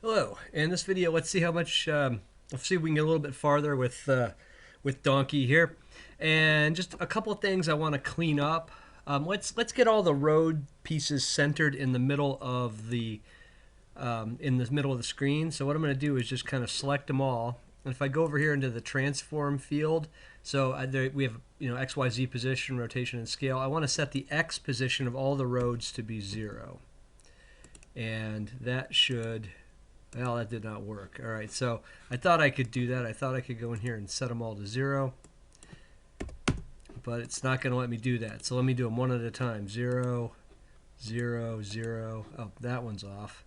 Hello. In this video, let's see how much. Let's see if we can get a little bit farther with Donkey here, and just a couple of things I want to clean up. Let's get all the road pieces centered in the middle of the screen. So what I'm going to do is just kind of select them all. And if I go over here into the transform field, so we have X, Y, Z position, rotation, and scale. I want to set the X position of all the roads to be 0, and that should. Well, that did not work. All right, so I thought I could do that. I thought I could go in here and set them all to 0, but it's not going to let me do that. So let me do them one at a time. 0, 0, 0. Oh, that one's off.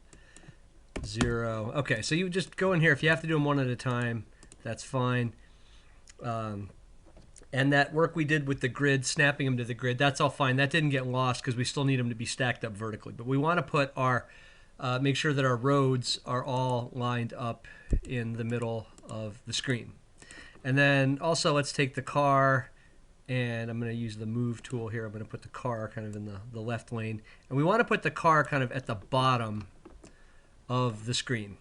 0. Okay, so you just go in here. If you have to do them one at a time, that's fine. And that work we did with the grid, snapping them to the grid, that's all fine. That didn't get lost because we still need them to be stacked up vertically. But we want to put our make sure that our roads are all lined up in the middle of the screen. And then also let's take the car, and I'm going to use the move tool here. I'm going to put the car kind of in the left lane. And we want to put the car kind of at the bottom of the screen,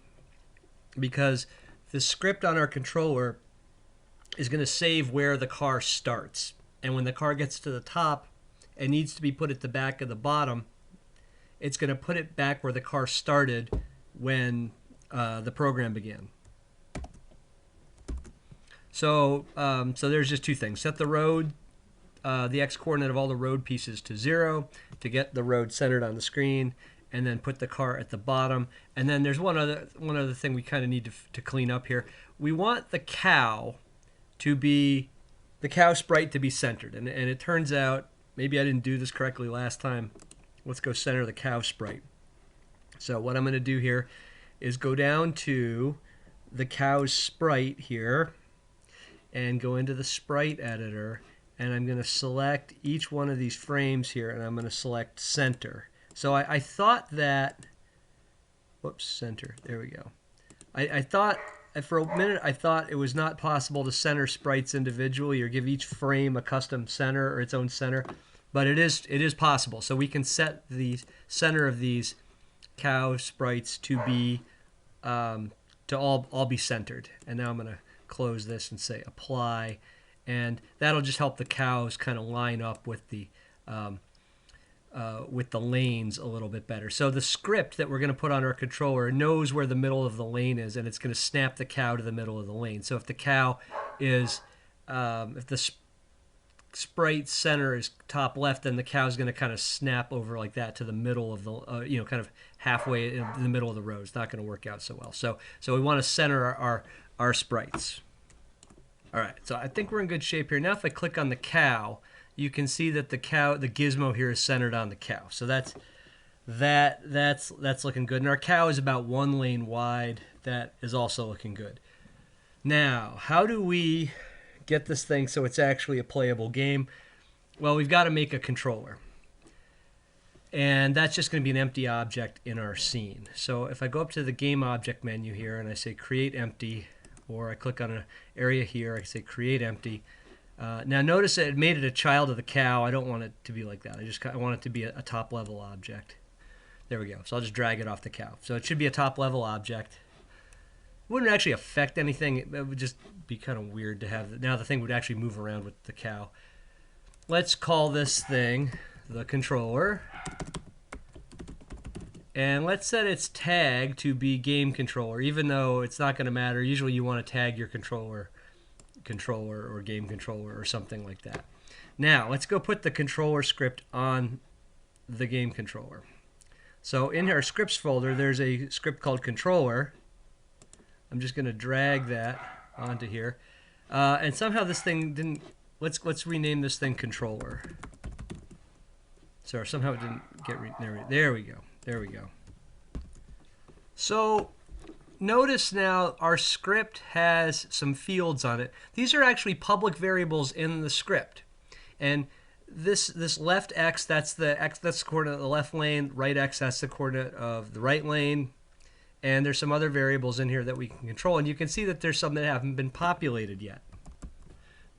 because the script on our controller is going to save where the car starts. And when the car gets to the top and needs to be put at the back of the bottom, it's going to put it back where the car started when the program began. So there's just two things. Set the road, the X coordinate of all the road pieces to 0 to get the road centered on the screen, and then put the car at the bottom. And then there's one other thing we kind of need to clean up here. We want the cow sprite to be centered. And it turns out, maybe I didn't do this correctly last time. Let's go center the cow sprite. So what I'm going to do here is go down to the cow's sprite here and go into the sprite editor, and I'm going to select each one of these frames here, and I'm going to select center. So I thought that, whoops, center, there we go. I thought, for a minute, I thought it was not possible to center sprites individually or give each frame a custom center or its own center. But it is possible. So we can set the center of these cow sprites to be to all be centered. And now I'm going to close this and say apply, and that'll just help the cows kind of line up with the lanes a little bit better. So the script that we're going to put on our controller knows where the middle of the lane is, and it's going to snap the cow to the middle of the lane. So if the cow is if the sprite center is top left, then the cow's going to kind of snap over like that to the middle of the kind of halfway in the middle of the road. It's not going to work out so well. So we want to center our sprites. All right, so I think we're in good shape here. Now if I click on the cow, you can see that the gizmo here is centered on the cow. So that's looking good. And our cow is about 1 lane wide. That is also looking good. Now, how do we get this thing so it's actually a playable game? Well, we've got to make a controller. And that's just going to be an empty object in our scene. So if I go up to the game object menu here and I say create empty, or I click on an area here, I say create empty. Now notice that it made it a child of the cow. I don't want it to be like that. I want it to be a top level object. There we go. So I'll just drag it off the cow. So it should be a top level object. Wouldn't actually affect anything. It would just be kind of weird to have. Now the thing would actually move around with the cow. Let's call this thing the controller. And let's set its tag to be game controller, even though it's not going to matter. Usually you want to tag your controller or game controller or something like that. Now let's go put the controller script on the game controller. So in our scripts folder, there's a script called controller. I'm just going to drag that onto here. And somehow this thing didn't, let's rename this thing controller. So somehow it didn't get, there we go. There we go. So notice now our script has some fields on it. These are actually public variables in the script. And this left X, that's the coordinate of the left lane. Right X, that's the coordinate of the right lane. And there's some other variables in here that we can control. And you can see that there's some that haven't been populated yet.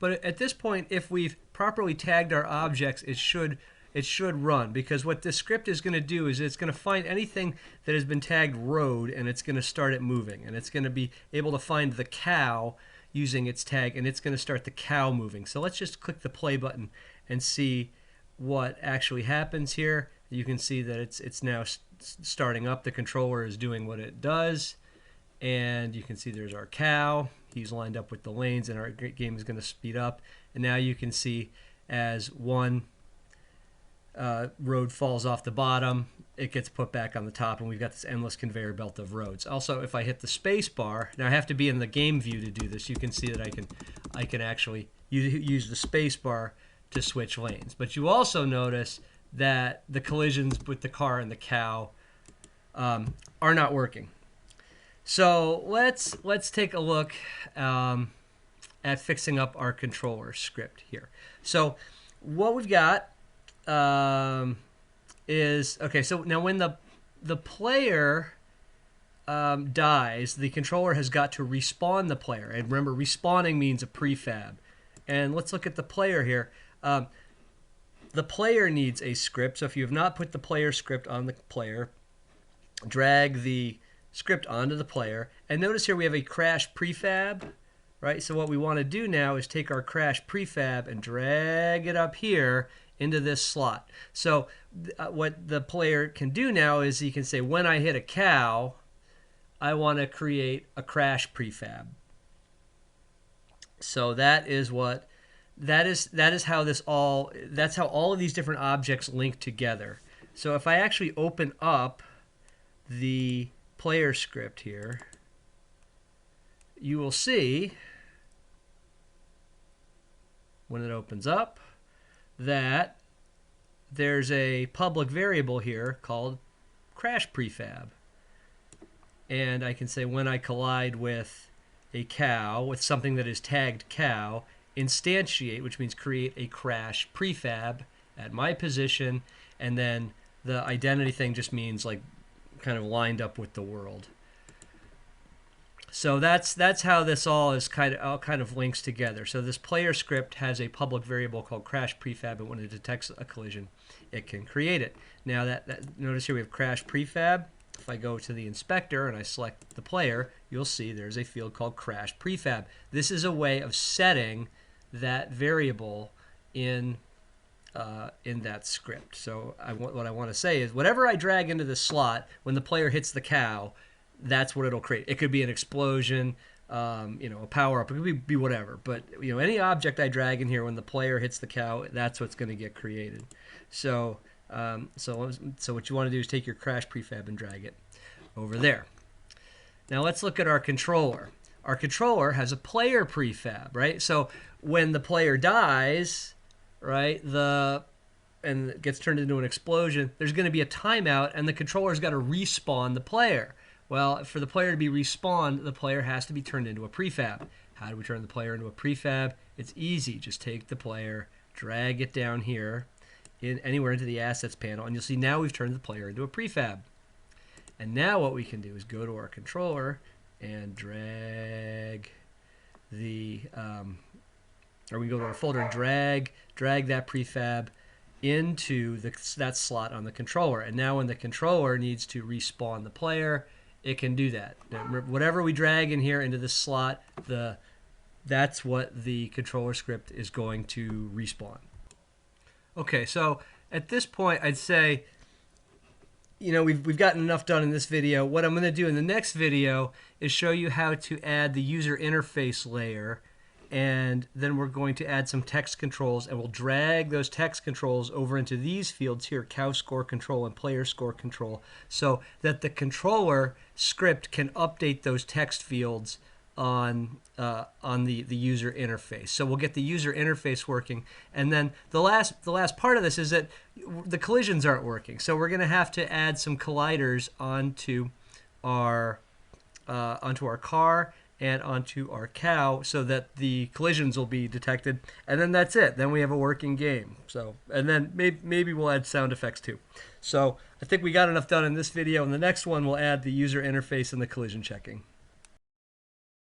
But at this point, if we've properly tagged our objects, it should it should run, because what this script is going to do is it's going to find anything that has been tagged road, and it's going to start it moving, and it's going to be able to find the cow using its tag, and it's going to start the cow moving. So let's just click the play button and see what actually happens here. You can see that it's now starting up. The controller is doing what it does, and you can see there's our cow. He's lined up with the lanes, and our game is going to speed up. And now you can see as one road falls off the bottom, it gets put back on the top, and we've got this endless conveyor belt of roads. Also, if I hit the space bar, now I have to be in the game view to do this. You can see that I can actually use the space bar to switch lanes. But you also notice that the collisions with the car and the cow are not working. So let's take a look at fixing up our controller script here. So what we've got is, okay, so now when the player dies, the controller has got to respawn the player. And remember, respawning means a prefab. And let's look at the player here. The player needs a script. So if you have not put the player script on the player, drag the script onto the player. And notice here we have a crash prefab, right? So what we want to do now is take our crash prefab and drag it up here into this slot. So what the player can do now is he can say, when I hit a cow, I want to create a crash prefab. So that is how this all, that's how all of these different objects link together. So if I actually open up the player script here, you will see when it opens up that there's a public variable here called crash prefab. And I can say when I collide with a cow, with something that is tagged cow, instantiate, which means create a crash prefab at my position, and then the identity thing just means like kind of lined up with the world. So that's how this all is kind of links together. So this player script has a public variable called crash prefab, and when it detects a collision, it can create it. Now notice here we have crash prefab. If I go to the inspector and I select the player, you'll see there's a field called crash prefab. This is a way of setting that variable in that script. So what I want to say is whatever I drag into this slot, when the player hits the cow, that's what it'll create. It could be an explosion, a power-up. It could be whatever. But any object I drag in here, when the player hits the cow, that's what's going to get created. So what you want to do is take your crash prefab and drag it over there. Now let's look at our controller. Our controller has a player prefab, right? So when the player dies, right, and it gets turned into an explosion, there's going to be a timeout, and the controller's got to respawn the player. Well, for the player to be respawned, the player has to be turned into a prefab. How do we turn the player into a prefab? It's easy. Just take the player, drag it down here, anywhere into the assets panel, and you'll see now we've turned the player into a prefab. And now what we can do is go to our controller and drag or we go to our folder and drag that prefab into that slot on the controller. And now when the controller needs to respawn the player, it can do that. Now, whatever we drag in here into this slot, that's what the controller script is going to respawn. Okay, so at this point, I'd say, we've gotten enough done in this video. What I'm going to do in the next video is show you how to add the user interface layer, and then we're going to add some text controls, and we'll drag those text controls over into these fields here, cow score control and player score control, so that the controller script can update those text fields on the user interface. So we'll get the user interface working, and then the last part of this is that the collisions aren't working. So we're going to have to add some colliders onto our car and onto our cow so that the collisions will be detected, and then that's it. Then we have a working game. So, and then maybe we'll add sound effects too. So I think we got enough done in this video. In the next one, we'll add the user interface and the collision checking.